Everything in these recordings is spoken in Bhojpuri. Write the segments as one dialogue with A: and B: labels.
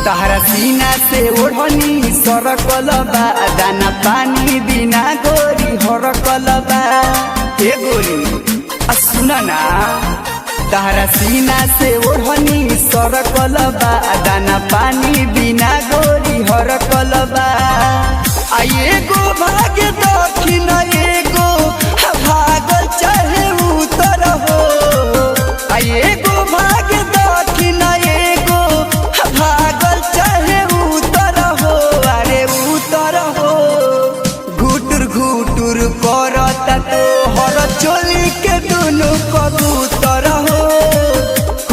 A: तहरा सीना से ओढ़नी सरकल बा, दाना पानी बिना गोरी हरकल बा। ए गोरी सुना ना, तहरा सीना से ओढ़नी सरकल बा, दाना पानी बिना गोरी हरकल बा। एगो भाग्य दक्षिण एगो भागल चाहे उत्तर हो, एगो भाग्य दक्षिण एगो भागल चाहे उत्तर हो। अरे उत्तर हो घुटुर घुटुर करता तो हर चोली के दुनु कबूतर हो,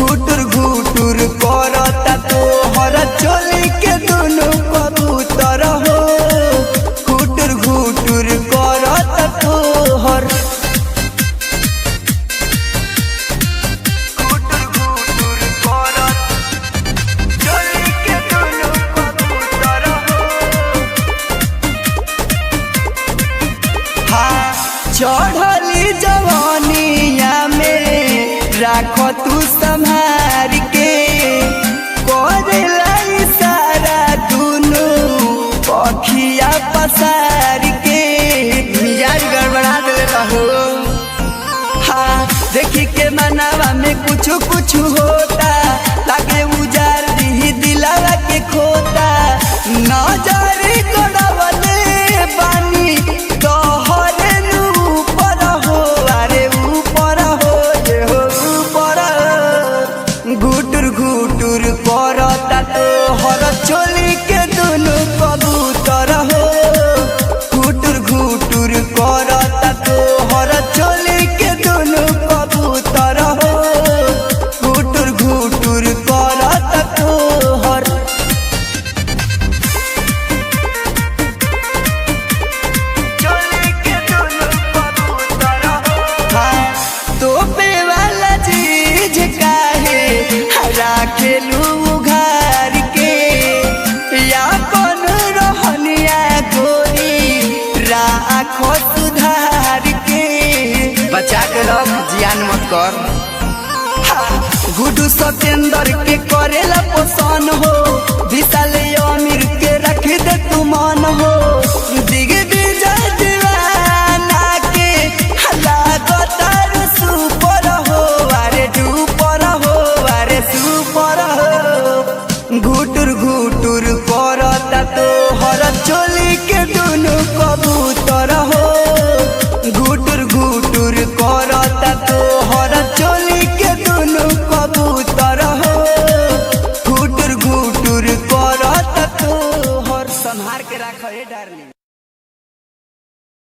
A: घुटुर घुटुर करता तो हर चोली के दुनु कबूतर हो, घुटुर घुटुर करता तो हर चढ़ली जवानिया में राख तू संभार के, करेला इशारा दुनु पखिया पसार के। मिजाज गड़बड़ा दे रहो, हाँ देखी के मनावा में कुछ कुछ होता, लागे उजार दी दिलावा के खोता। नजरी गड़बड़े बानी तोहरे ऊपर हो, अरे ऊपर हो जे हो ऊपर। घुटुर घुटुर करता तो हर चोली के दुनु कबूतर हो, घुटुर घुटुर करता तो हर चोली के दुनु कबूतर हो, घुटुर घुटुर करता तो हर। तोपे वाला चीज काहे राखेलू उघार के, या कौन रहनिया गोरी राखो सुधार के। बचा के रख, जियान मत कर। गुडू सतेंदर के करेला पोषण हो, विशाल अमीर के रख दे तू मान हो। दिग्विजय दीवाना के लागतार सुपर हो, अरे डूपर हो, अरे सुपर हो। घुटुर घुटुर करता तो हर चोली के दुनु कबूतर हो, घुटुर घुटुर करता तो हर चोली के दुनु कबूतर हो, घुटुर घुटुर करता तो हर। संभार के रख डार्लिंग।